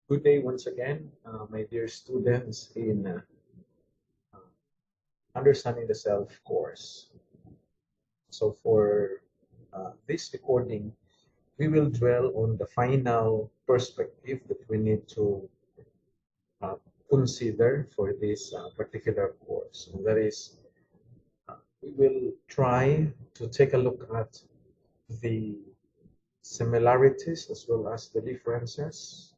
Good day once again, my dear students in Understanding the Self course. So for this recording, we will dwell on the final perspective that we need to uh, consider for this particular course. And that is, we will try to take a look at the similarities as well as the differences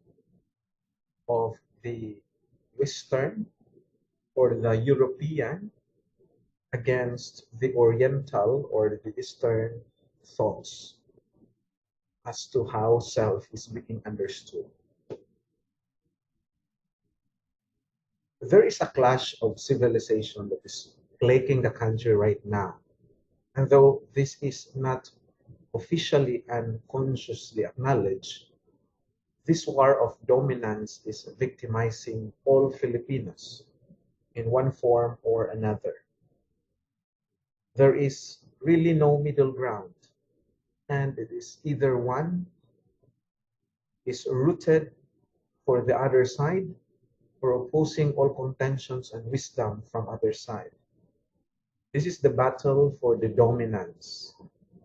of the Western or the European against the Oriental or the Eastern thoughts as to how self is being understood. There is a clash of civilization that is plaguing the country right now. And though this is not officially and consciously acknowledged, this war of dominance is victimizing all Filipinos in one form or another. There is really no middle ground, and it is either one is rooted for the other side or opposing all contentions and wisdom from other side. This is the battle for the dominance.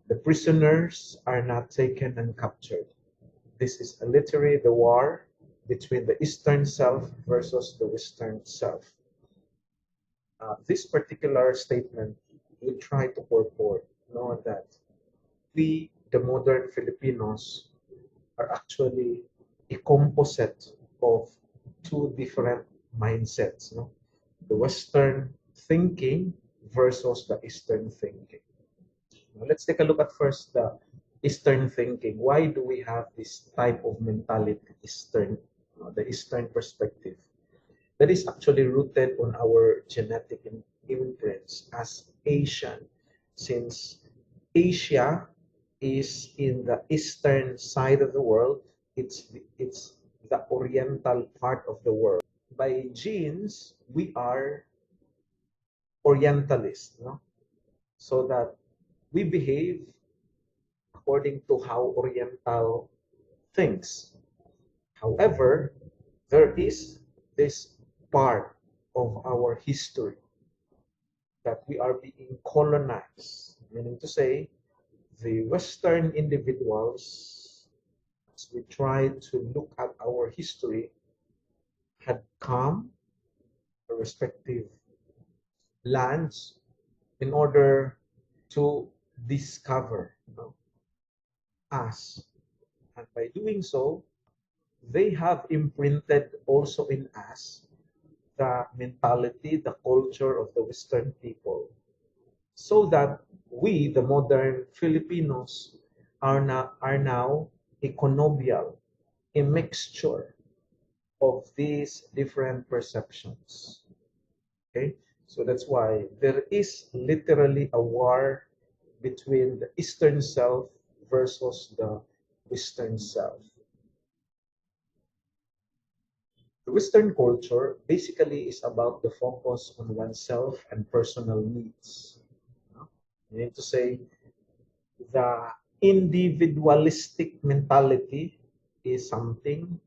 The prisoners are not taken and captured. This is literally the war between the Eastern self versus the Western self. This particular statement will try to purport that we, the modern Filipinos, are actually a composite of two different mindsets, the Western thinking versus the Eastern thinking. Now, let's take a look at first the Eastern thinking. Why do we have this type of mentality, the Eastern perspective? That is actually rooted on our genetic imprints as Asian, since Asia is in the eastern side of the world. It's the oriental part of the world. By genes, we are Orientalist, so that we behave according to how Oriental thinks. However, there is this part of our history that we are being colonized, meaning to say, the Western individuals, as we try to look at our history, had come to respective lands in order to discover us. And by doing so, they have imprinted also in us the mentality, the culture of the Western people, so that we, the modern Filipinos, are now a connobial, a mixture of these different perceptions. Okay, so that's why there is literally a war between the Eastern self versus the Western self. The Western culture basically is about the focus on oneself and personal needs. Meaning to say, the individualistic mentality is something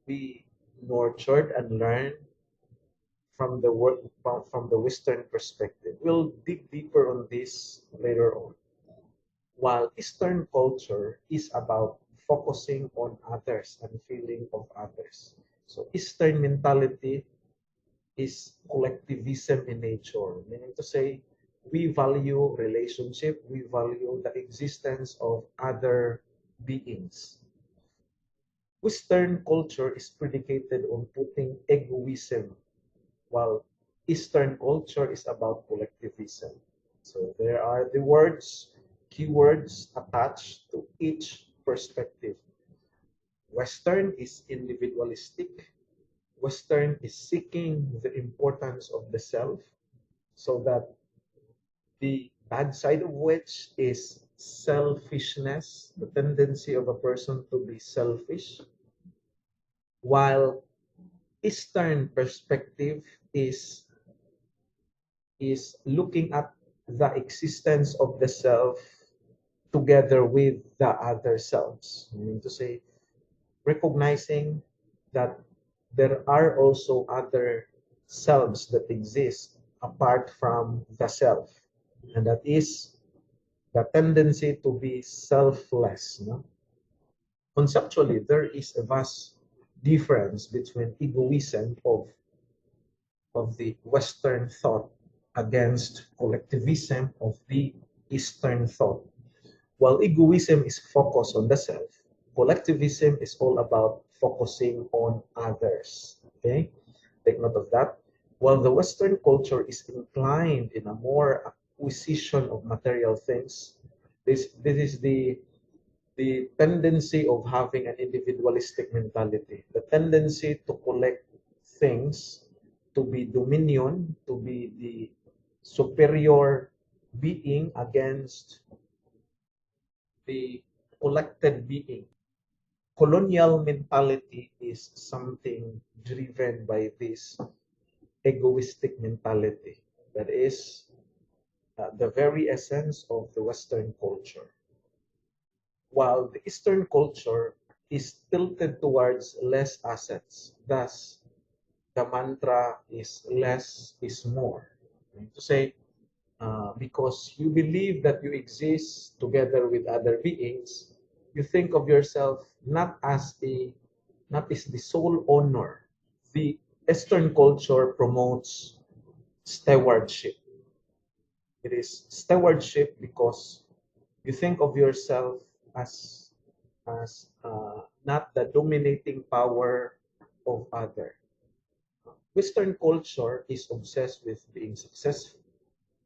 we nurtured and learned from the work from the Western perspective. We'll dig deeper on this later on. While Eastern culture is about focusing on others and feeling of others. So Eastern mentality is collectivism in nature, meaning to say we value relationship, we value the existence of other beings. Western culture is predicated on putting egoism, while Eastern culture is about collectivism. So there are the keywords attached to each perspective. Western is individualistic. Western is seeking the importance of the self, so that the bad side of which is selfishness, the tendency of a person to be selfish, while Eastern perspective is looking at the existence of the self together with the other selves. I mean to say, recognizing that there are also other selves that exist apart from the self, and that is the tendency to be selfless. No? Conceptually, there is a vast difference between egoism of the Western thought against collectivism of the Eastern thought. While egoism is focused on the self, collectivism is all about focusing on others. Okay? Take note of that. While the Western culture is inclined in a more acquisition of material things, this is the tendency of having an individualistic mentality, the tendency to collect things, to be dominion, to be the superior being against the collected being. Colonial mentality is something driven by this egoistic mentality that is the very essence of the Western culture. While the Eastern culture is tilted towards less assets, thus the mantra is less is more. To say, because you believe that you exist together with other beings, you think of yourself not as the sole owner. The Eastern culture promotes stewardship. It is stewardship because you think of yourself as not the dominating power of other. Western culture is obsessed with being successful,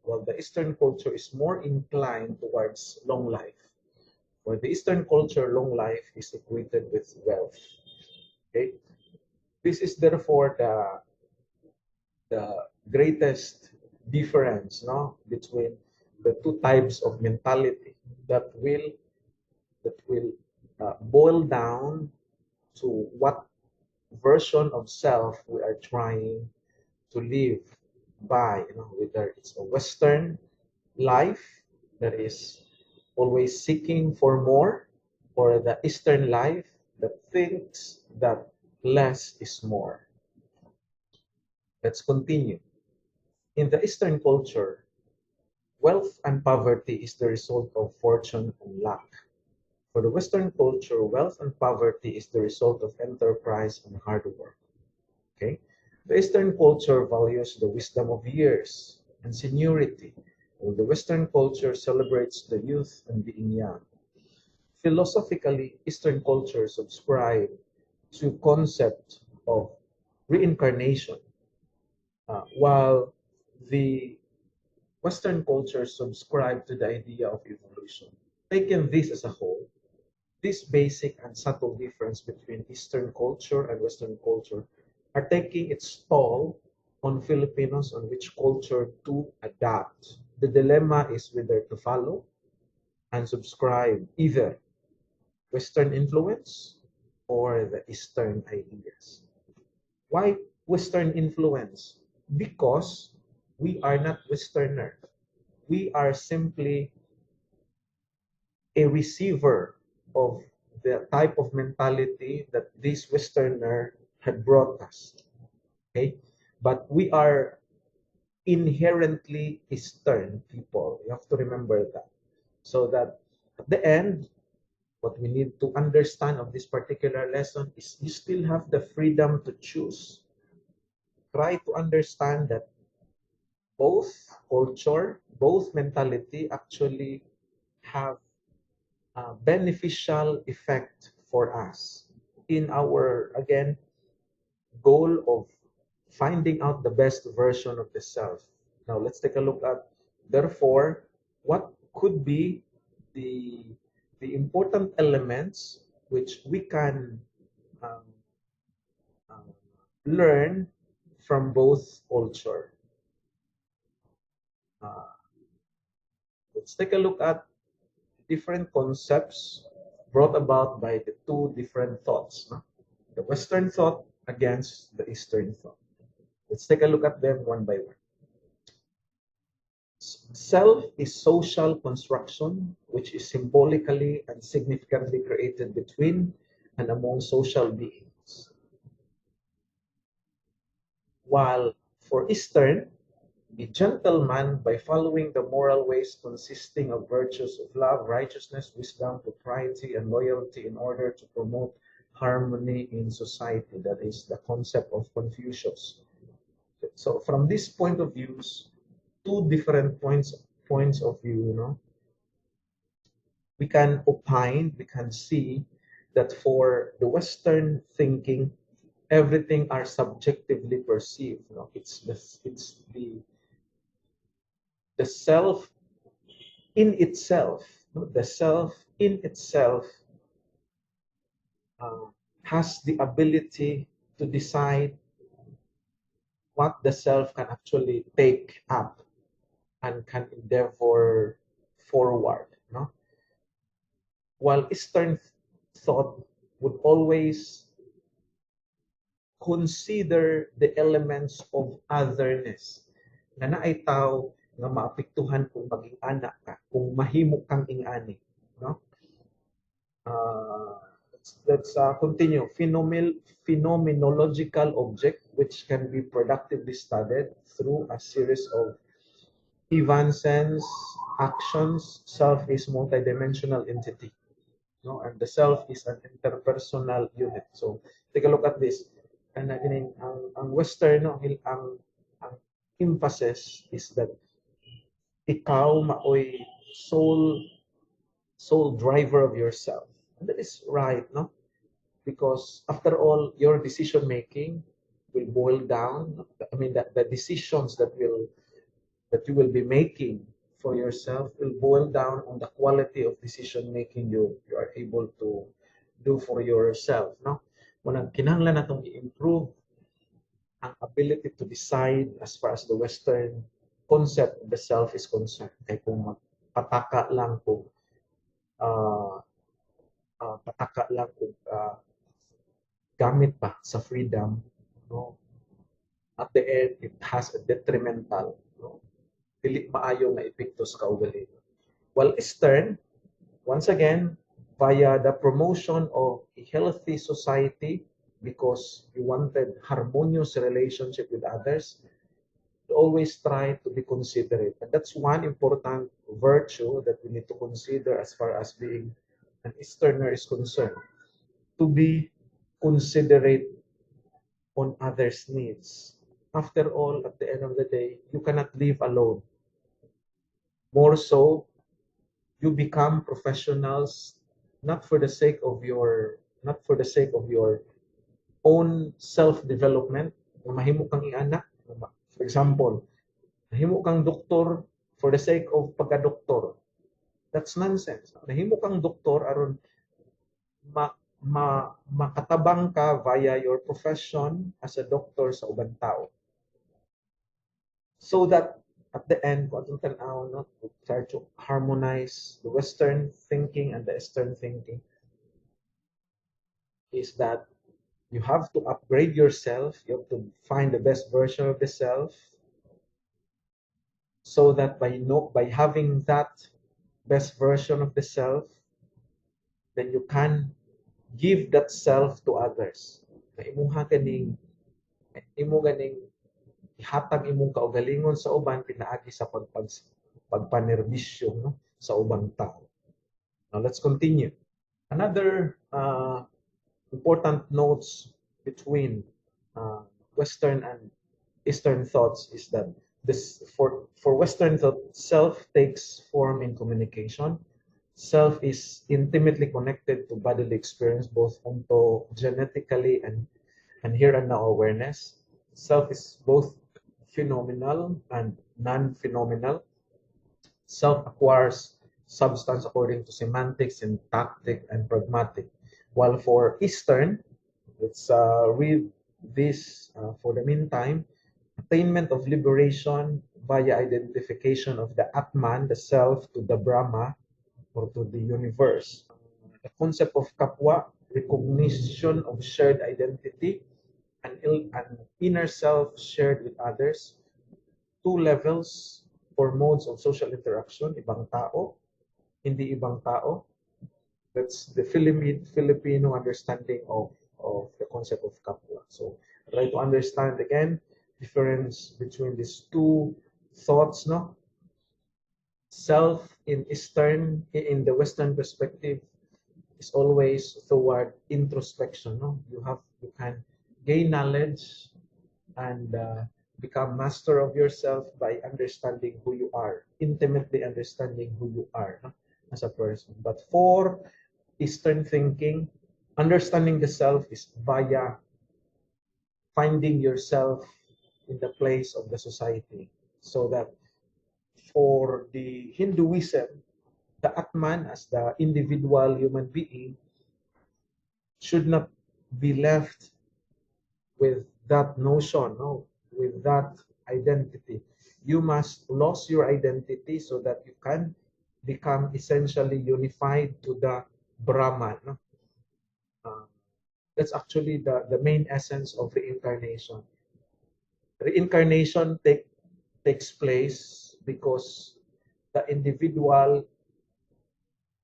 while the Eastern culture is more inclined towards long life. For the Eastern culture, long life is equated with wealth. Okay, this is therefore the greatest difference, no, between the two types of mentality that will boil down to what version of self we are trying to live by, whether it's a Western life that is always seeking for more, or the Eastern life that thinks that less is more. Let's continue. In the Eastern culture, wealth and poverty is the result of fortune and luck. For the Western culture, wealth and poverty is the result of enterprise and hard work. Okay? The Eastern culture values the wisdom of years and seniority, while the Western culture celebrates the youth and being young. Philosophically, Eastern culture subscribe to concept of reincarnation, while the Western culture subscribe to the idea of evolution. Taking this as a whole, this basic and subtle difference between Eastern culture and Western culture are taking its toll on Filipinos on which culture to adapt. The dilemma is whether to follow and subscribe either Western influence or the Eastern ideas. Why Western influence? Because we are not Westerner. We are simply a receiver of the type of mentality that this Westerner had brought us. Okay? But we are inherently Eastern people. You have to remember that. So that at the end, what we need to understand of this particular lesson is you still have the freedom to choose. Try to understand that both culture, both mentality actually have a beneficial effect for us in our, again, goal of finding out the best version of the self. Now, let's take a look at, therefore, what could be the, the important elements which we can um, um, learn from both culture. Uh, let's take a look at different concepts brought about by the two different thoughts. No? The Western thought against the Eastern thought. Let's take a look at them one by one. Self is social construction, which is symbolically and significantly created between and among social beings. While for Eastern, a gentleman, by following the moral ways consisting of virtues of love, righteousness, wisdom, propriety, and loyalty in order to promote harmony in society. That is the concept of Confucius. So from this point of views, two different points of view, we can opine, we can see that for the Western thinking, everything are subjectively perceived. It's the self in itself. The self in itself uh, has the ability to decide what the self can actually take up and can endeavor forward. While Eastern thought would always consider the elements of otherness nga naay tao nga maapektuhan kung maging anak ka, kung mahimo kang ingani, no? Uh, let's continue. Phenomenological object which can be productively studied through a series of evanescence actions. Self is multidimensional entity, no? And the self is an interpersonal unit. So take a look at this. And ang Western, no, ang emphasis is that ikaw maoy sole sole driver of yourself. And that is right, no? Because after all, your decision making will boil down. I mean, that the decisions that you will be making for yourself will boil down on the quality of decision making you are able to do for yourself, no? Munang kinahanglan natong i-improve ang ability to decide as far as the Western concept of the self is concerned. Kaya kung pataka lang kung uh, pataka lang kung gamit pa sa freedom, no? At the end, it has a detrimental, no? Dili maayo na epekto sa kaugalingon. While Eastern, once again, via the promotion of a healthy society, because you wanted harmonious relationship with others, you always try to be considerate. And that's one important virtue that we need to consider as far as being an Easterner is concerned. To be considerate on others' needs. After all, at the end of the day, you cannot live alone. More so, you become professionals not for the sake of your own self-development. Mahimo kang ianak. For example, mahimo kang doktor for the sake of pagka-doktor. That's nonsense. Mahimo kang doktor aron makatabang ka via your profession as a doctor sa ubang tao. So that at the end, kung atong tanaw, no, to try to harmonize the Western thinking and the Eastern thinking is that you have to upgrade yourself. You have to find the best version of the self, so that by having that best version of the self, then you can give that self to others. Imo ganing ihatag imong kaugalingon sa uban pinaagi sa pagpanerbisyo, no, sa ubang tao. Now let's continue. Another important notes between Western and Eastern thoughts is that this for Western thought, self takes form in communication. Self is intimately connected to bodily experience, both ontogenetically and here and now awareness. Self is both phenomenal and non-phenomenal. Self acquires substance according to semantics, syntactic, and pragmatic. While for Eastern, let's read this for the meantime. Attainment of liberation via identification of the Atman, the self, to the Brahma or to the universe. The concept of kapwa, recognition of shared identity, an inner self shared with others. Two levels or modes of social interaction, ibang tao, hindi ibang tao. That's the Filipino understanding of the concept of kapwa. So try to understand again difference between these two thoughts, no? Self in the Western perspective is always toward introspection, no? You can gain knowledge and become master of yourself by understanding who you are, intimately understanding who you are, no? As a person. But for Eastern thinking, understanding the self is via finding yourself in the place of the society. So that for the Hinduism, the Atman as the individual human being should not be left with that notion, no, with that identity. You must lose your identity so that you can become essentially unified to the Brahman. No? Uh, that's actually the main essence of reincarnation. Reincarnation takes place because the individual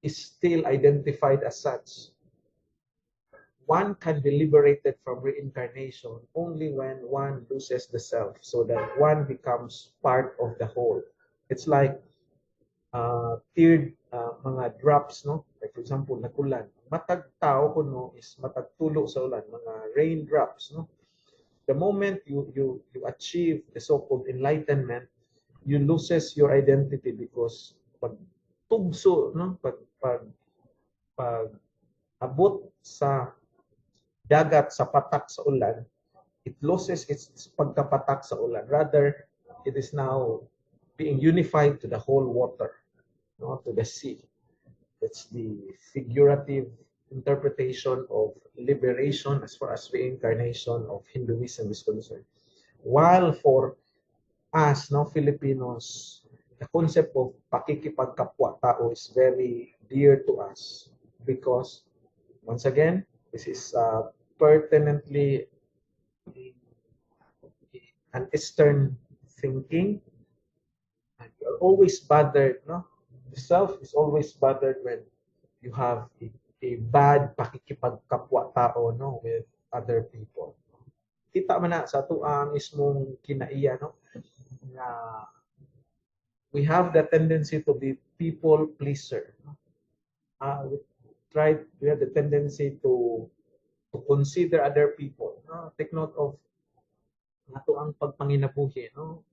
is still identified as such. One can be liberated from reincarnation only when one loses the self so that one becomes part of the whole. It's like tiered mga drops, no? Like for example, nagulan. Matag tao ko no is matag tulo sa ulan, mga raindrops, no? The moment you achieve the so-called enlightenment, you loses your identity because pag tugso, no? Pag abot sa dagat sa patak sa ulan, it loses its pagkapatak sa ulan. Rather, it is now being unified to the whole water, no, to the sea. That's the figurative interpretation of liberation as far as reincarnation of Hinduism is concerned. While for us, no, Filipinos, the concept of pakikipagkapwa-tao is very dear to us because, once again, this is pertinently an Eastern thinking, and you're always bothered, no? The self is always bothered when you have a bad pakikipagkapwa-tao, no, with other people. Kita man na sa tuang mismong kinaiya, no, na we have the tendency to be people pleaser. No? We have the tendency to consider other people. No? Take note of nato ang pagpanginabuhi, no?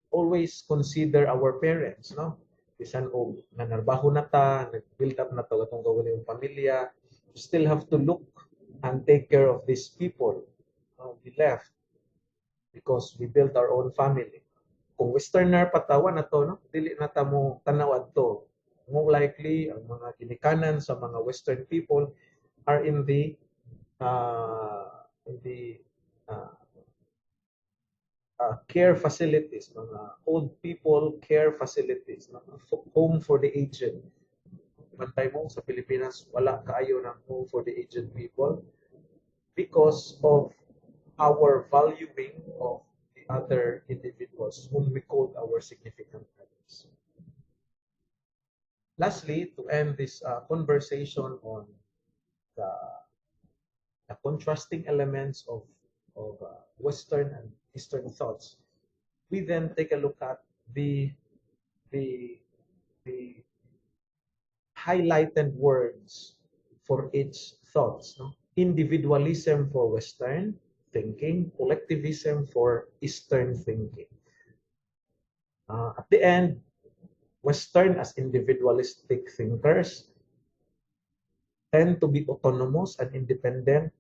Always consider our parents, no? Bisan og nanarbaho na ta, nag-build up na to atong gawin yung pamilya, you still have to look and take care of these people. We left because we built our own family. Kung Westerner patawa na to, no? Dili na ta mo tanawad to. More likely, ang mga ginikanan sa mga Western people are in the uh, care facilities, mga old people care facilities, home for the aged. Bantay mo sa Pilipinas, wala kaayo ng home for the aged people because of our valuing of the other individuals whom we call our significant others. Lastly, to end this conversation on the contrasting elements of Western and Eastern thoughts, we then take a look at the highlighted words for each thoughts. No? Individualism for Western thinking, collectivism for Eastern thinking. At the end, Western as individualistic thinkers tend to be autonomous and independent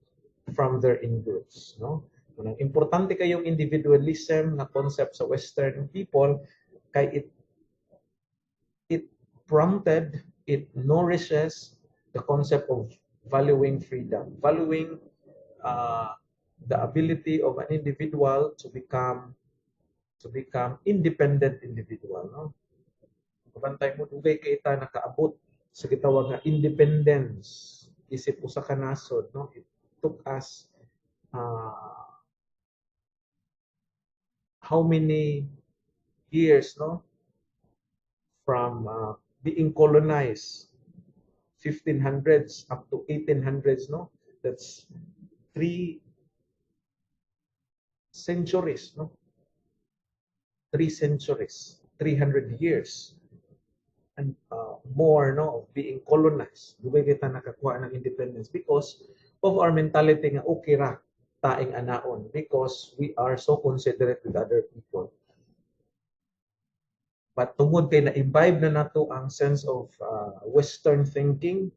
from their in-groups. No? Importante kayong individualism na concept sa Western people kay it prompted, it nourishes the concept of valuing freedom, valuing the ability of an individual to become independent individual. No? Kabantay mo dugay kay ta nakaabot sa gitawag nga independence isip usa ka nasod, no? It took us how many years, no, from being colonized 1500s up to 1800s, no? That's centuries, no? 3 centuries, 300 years, and more, no, of being colonized. Dugay kita nakakuha ng independence because of our mentality nga okay ra taing anaon because we are so considerate with other people. But tungod kay na-imbibe na nato ang sense of Western thinking,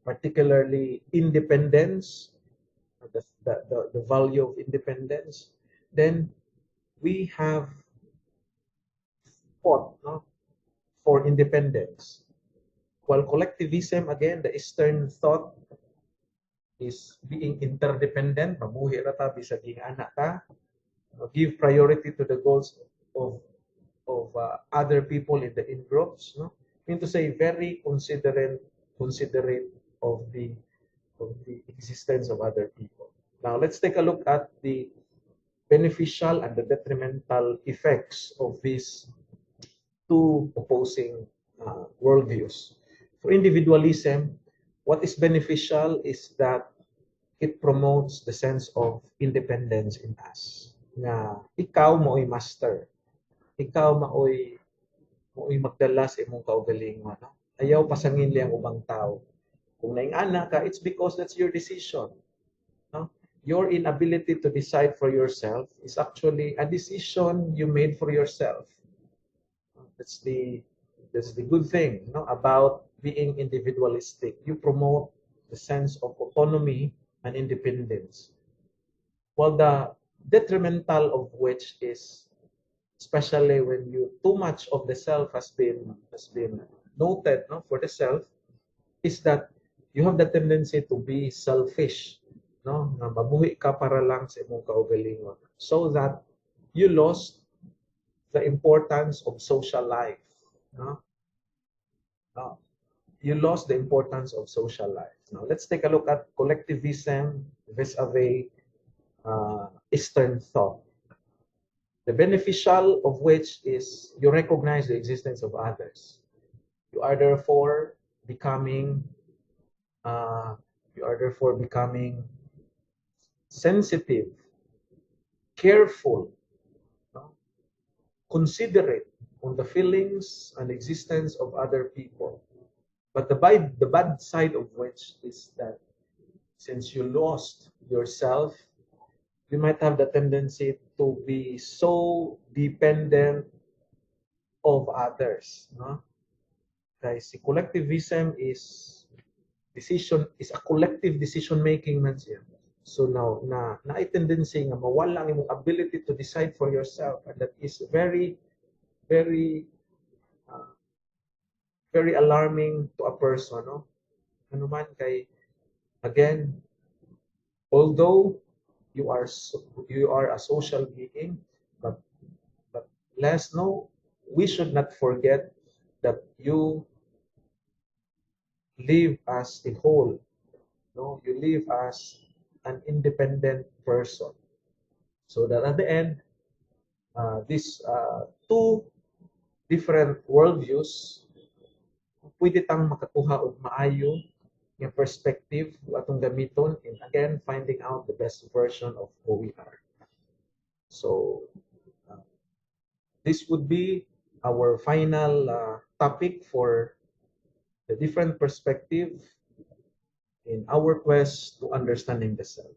particularly independence, the value of independence, then we have fought, no, for independence. While collectivism, again, the Eastern thought is being interdependent, mabuhi ra ta bisag anak ta, give priority to the goals of other people in the in groups, no? I mean to say very considerate of the existence of other people. Now let's take a look at the beneficial and the detrimental effects of these two opposing worldviews. For individualism, what is beneficial is that it promotes the sense of independence in us. Na ikaw mo'y master. Ikaw mao'y magdala sa imong kaugalingon. No? Ayaw pasangin liang ubang tao. Kung naingana ka, it's because that's your decision. No? Your inability to decide for yourself is actually a decision you made for yourself. That's the good thing, no, about being individualistic. You promote the sense of autonomy and independence. While the detrimental of which is, especially when too much of the self has been noted, no, for the self, is that you have the tendency to be selfish, no, na mabuhi ka para lang sa imong kaugalingon, so that you lost the importance of social life, no? You lost the importance of social life. Now let's take a look at collectivism vis-a-vis Eastern thought. The beneficial of which is you recognize the existence of others. You are therefore becoming sensitive, careful, no? Considerate on the feelings and existence of other people. But the bad side of which is that since you lost yourself, you might have the tendency to be so dependent of others, no? Kaya si collectivism is a collective decision making man siya. So now na tendency nga mawala ang imong ability to decide for yourself, and that is very very very alarming to a person, no? Ano man kay, again, although you are a social being, but let's know, we should not forget that you live as a whole, no? You live as an independent person, so that at the end, these two different worldviews pwede tang makakuha og maayo nga perspective atong gamiton in again finding out the best version of who we are. So this would be our final topic for the different perspective in our quest to understanding the self.